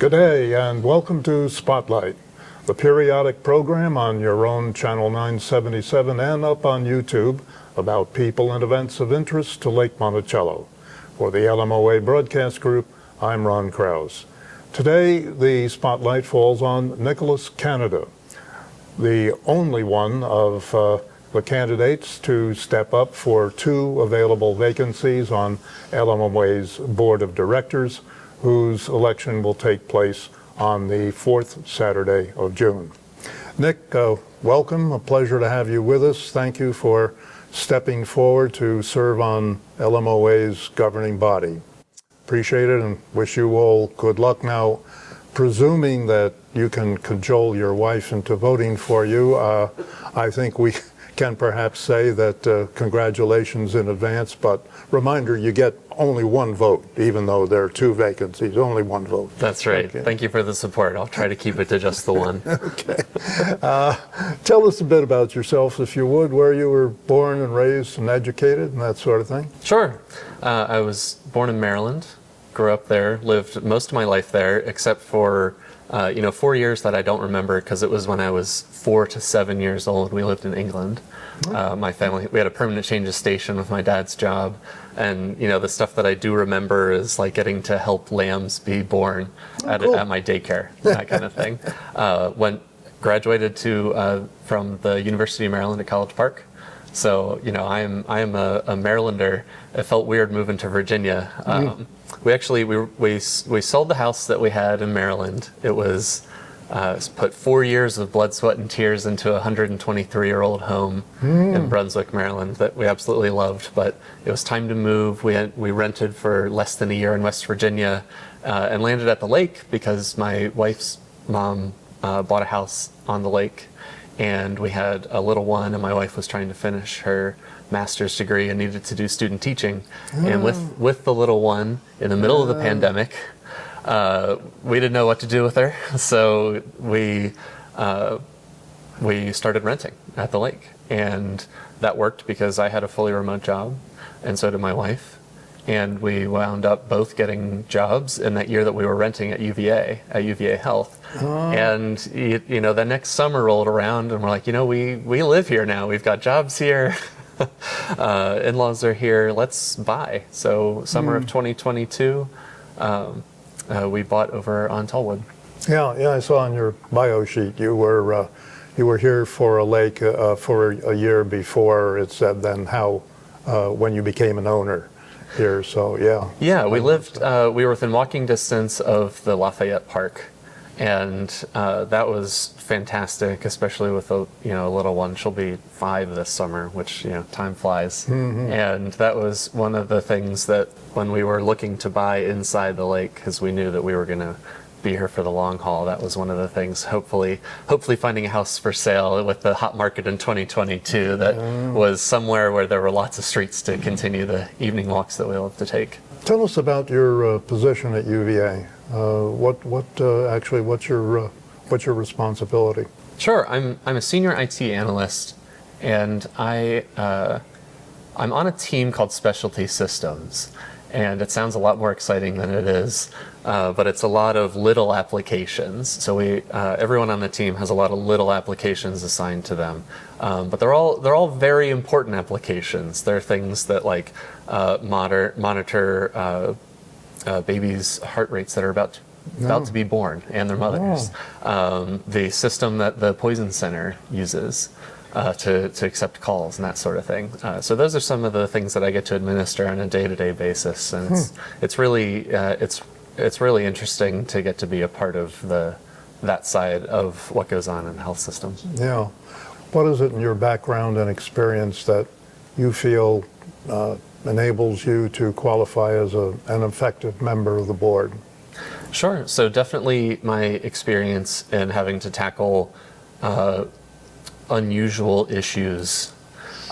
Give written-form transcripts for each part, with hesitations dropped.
Good day and welcome to Spotlight, the periodic program on your own Channel 977 and up on YouTube about people and events of interest to Lake Monticello. For the LMOA Broadcast Group, I'm Ron Krause. Today, the spotlight falls on Nicholas Canada, the only one of the candidates to step up for two available vacancies on LMOA's Board of Directors, whose election will take place on the fourth Saturday of June. Nick, welcome. A pleasure to have you with us. Thank you for stepping forward to serve on LMOA's governing body. Appreciate it and wish you all good luck. Now, presuming that you can cajole your wife into voting for you, I think we can perhaps say that congratulations in advance, but reminder, you get only one vote, even though there are two vacancies, only one vote. That's right. Okay. Thank you for the support. I'll try to keep it to just the one. Okay. Tell us a bit about yourself, if you would, where you were born and raised and educated and that sort of thing. Sure. I was born in Maryland, grew up there, lived most of my life there, except for 4 years that I don't remember because it was when I was 4 to 7 years old. We lived in England. My family, we had a permanent change of station with my dad's job. And, the stuff that I do remember is like getting to help lambs be born at my daycare, that kind of thing. Graduated from the University of Maryland at College Park. So, I am a Marylander. It felt weird moving to Virginia. We sold the house that we had in Maryland. It was put 4 years of blood, sweat, and tears into a 123-year-old home in Brunswick, Maryland that we absolutely loved. But it was time to move. We rented for less than a year in West Virginia and landed at the lake because my wife's mom bought a house on the lake. And we had a little one, and my wife was trying to finish her master's degree and needed to do student teaching. And with the little one in the middle of the pandemic, we didn't know what to do with her. So we started renting at the lake. And that worked because I had a fully remote job, and so did my wife. And we wound up both getting jobs in that year that we were renting at UVA Health. And the next summer rolled around and we're like, we live here now. We've got jobs here. In-laws are here. Let's buy. So summer of 2022, we bought over on Tallwood. Yeah, I saw on your bio sheet you were here for a lake for a year before it said then how when you became an owner here. So yeah, we were within walking distance of the Lafayette Park, and that was fantastic, especially with a little one. She'll be 5 this summer, which time flies. And that was one of the things that when we were looking to buy inside the lake, because we knew that we were going to be here for the long haul, that was one of the things. Hopefully finding a house for sale with the hot market in 2022 that was somewhere where there were lots of streets to continue the evening walks that we love to take. Tell us about your position at UVA. What's your responsibility? Sure, I'm a senior IT analyst, and I'm on a team called Specialty Systems. And it sounds a lot more exciting than it is, but it's a lot of little applications. So everyone on the team has a lot of little applications assigned to them, but they're all very important applications. They're things that monitor babies' heart rates that are about to be born and their mothers. The system that the Poison Center uses. To accept calls and that sort of thing. So those are some of the things that I get to administer on a day-to-day basis, and it's really interesting to get to be a part of that side of what goes on in the health system. Yeah, what is it in your background and experience that you feel enables you to qualify as an effective member of the board? Sure. So definitely my experience in having to tackle unusual issues.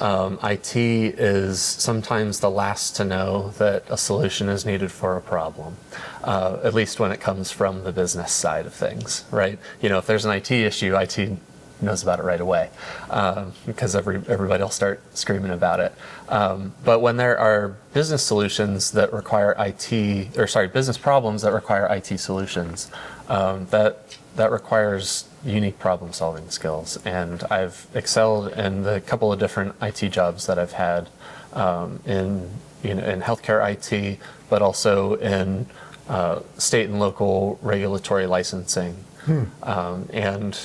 IT is sometimes the last to know that a solution is needed for a problem, at least when it comes from the business side of things, right? If there's an IT issue, IT knows about it right away, because everybody will start screaming about it. But when there are business solutions that require business problems that require IT solutions, that requires unique problem-solving skills. And I've excelled in the couple of different IT jobs that I've had, in healthcare IT, but also in state and local regulatory licensing, and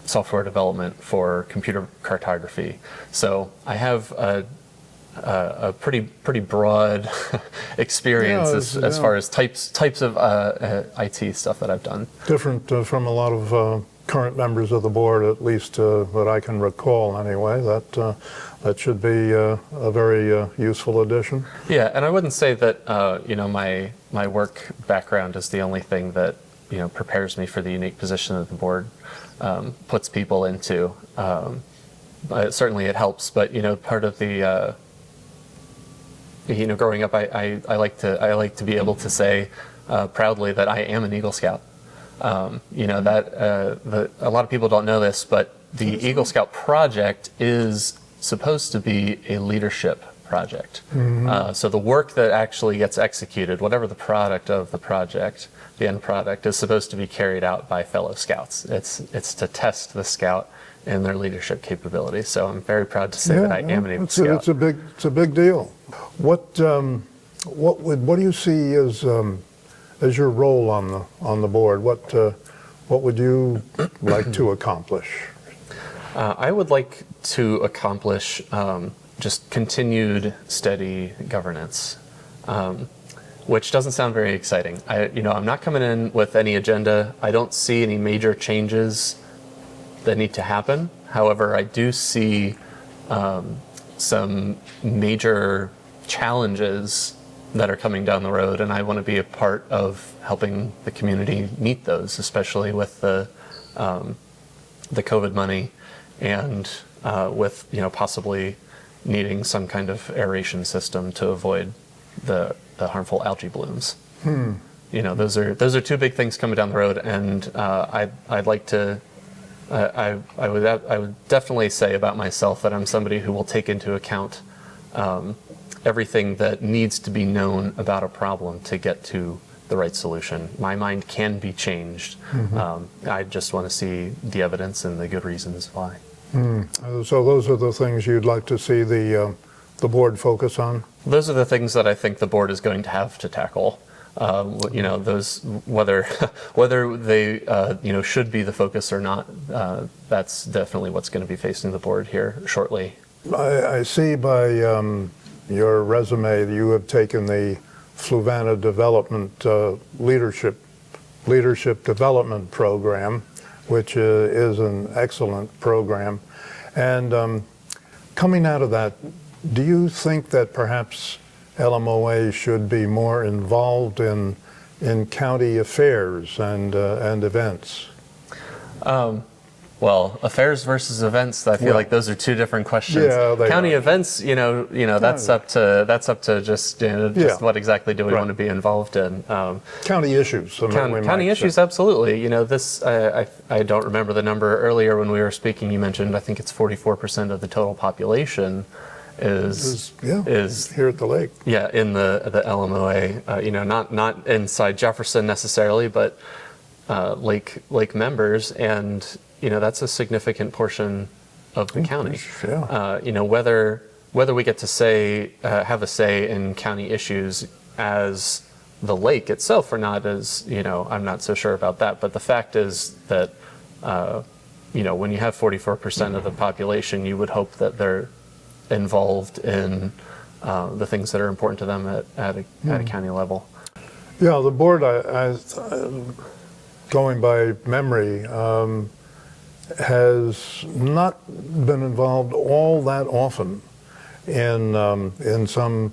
software development for computer cartography. So I have a pretty broad experience as far as types of IT stuff that I've done. Different from a lot of current members of the board, at least that I can recall anyway. That should be a very useful addition. Yeah, and I wouldn't say that my work background is the only thing that prepares me for the unique position that the board puts people into. Certainly it helps, but part of the growing up, I like to be able to say proudly that I am an Eagle Scout. A lot of people don't know this, but the Eagle Scout project is supposed to be a leadership project. So the work that actually gets executed, whatever the product of the project, the end product, is supposed to be carried out by fellow scouts. It's to test the scout in their leadership capabilities. So I'm very proud to say that I am an Eagle Scout. It's a big deal. What do you see as your role on the board? What would you like to accomplish? I would like to accomplish just continued steady governance, which doesn't sound very exciting. I'm not coming in with any agenda. I don't see any major changes that need to happen. However, I do see some major challenges that are coming down the road, and I want to be a part of helping the community meet those, especially with the COVID money, and with possibly needing some kind of aeration system to avoid the harmful algae blooms. Those are two big things coming down the road, and I'd like to. I would definitely say about myself that I'm somebody who will take into account everything that needs to be known about a problem to get to the right solution. My mind can be changed. I just want to see the evidence and the good reasons why. So those are the things you'd like to see the board focus on? Those are the things that I think the board is going to have to tackle. Those whether they should be the focus or not. That's definitely what's going to be facing the board here shortly. I see by your resume that you have taken the Fluvanna Development Leadership Development Program, which is an excellent program. And coming out of that, do you think that perhaps LMOA should be more involved in county affairs and events? Well, affairs versus events, I feel like those are two different questions. Yeah, county are. Events, that's up to just what exactly do we want to be involved in. County issues. County issues, absolutely. This I don't remember the number earlier when we were speaking. You mentioned I think it's 44% of the total population is here at the lake. Yeah, in the LMOA. Not inside Jefferson necessarily, but lake members, and that's a significant portion of the county. Yeah. Whether we get to have a say in county issues as the lake itself or not, is I'm not so sure about that. But the fact is that when you have 44% of the population, you would hope that they're involved in the things that are important to them at a county level. Yeah, the board, I going by memory, has not been involved all that often in some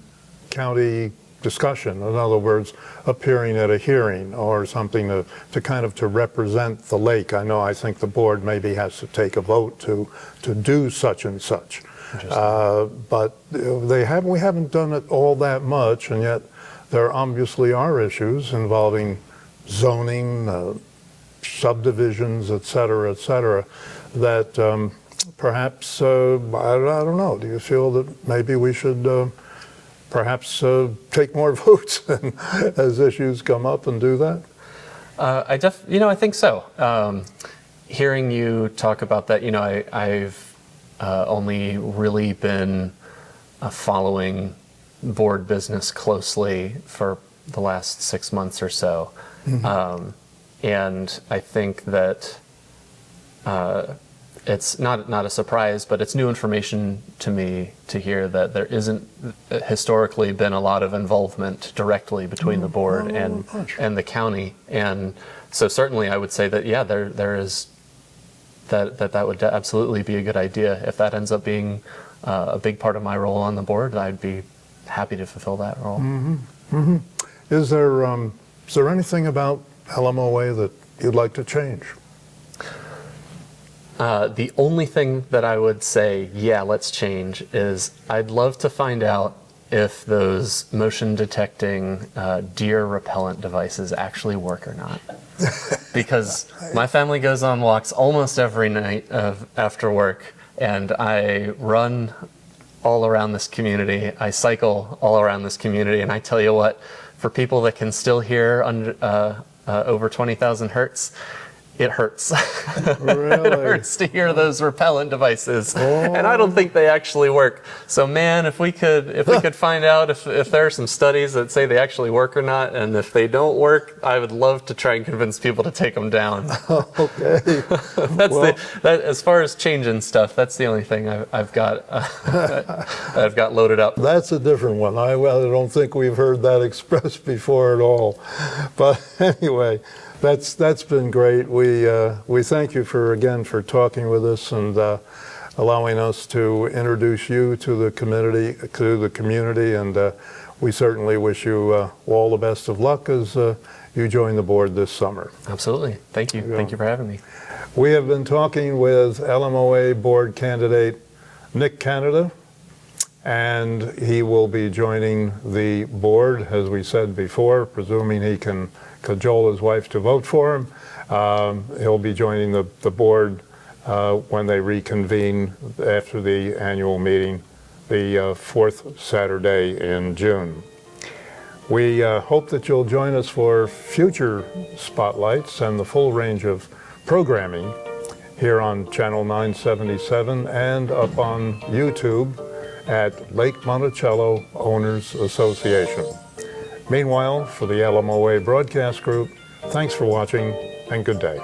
county discussion. In other words, appearing at a hearing or something to represent the lake. I think the board maybe has to take a vote to do such and such. But we haven't done it all that much, and yet there obviously are issues involving zoning, subdivisions, et cetera, that perhaps, I don't know, do you feel that maybe we should perhaps take more votes as issues come up and do that? I think so. Hearing you talk about that, I've only really been following board business closely for the last 6 months or so. And I think that it's not a surprise, but it's new information to me to hear that there isn't historically been a lot of involvement directly between the board and the county. And so certainly I would say that, yeah, there is that would absolutely be a good idea. If that ends up being a big part of my role on the board, I'd be happy to fulfill that role. Is there anything about LMOA that you'd like to change? The only thing that I would say, yeah, let's change, is I'd love to find out if those motion detecting deer repellent devices actually work or not. Because my family goes on walks almost every night after work, and I run all around this community. I cycle all around this community, and I tell you what, for people that can still hear over 20,000 hertz, it hurts. Really? It hurts to hear those repellent devices, and I don't think they actually work. So, man, if we could find out if there are some studies that say they actually work or not, and if they don't work, I would love to try and convince people to take them down. Okay. As far as changing stuff, that's the only thing I've got I've got loaded up. That's a different one. I don't think we've heard that expressed before at all. But anyway, that's been great. We thank you again for talking with us and allowing us to introduce you to the community, and we certainly wish you all the best of luck as you join the board this summer. Absolutely. Thank you. Thank you for having me. We have been talking with LMOA board candidate Nick Canada, and he will be joining the board, as we said before, presuming he can cajole his wife to vote for him. He'll be joining the board when they reconvene after the annual meeting, the fourth Saturday in June. We hope that you'll join us for future spotlights and the full range of programming here on Channel 977 and up on YouTube at Lake Monticello Owners Association. Meanwhile, for the LMOA Broadcast Group, thanks for watching and good day.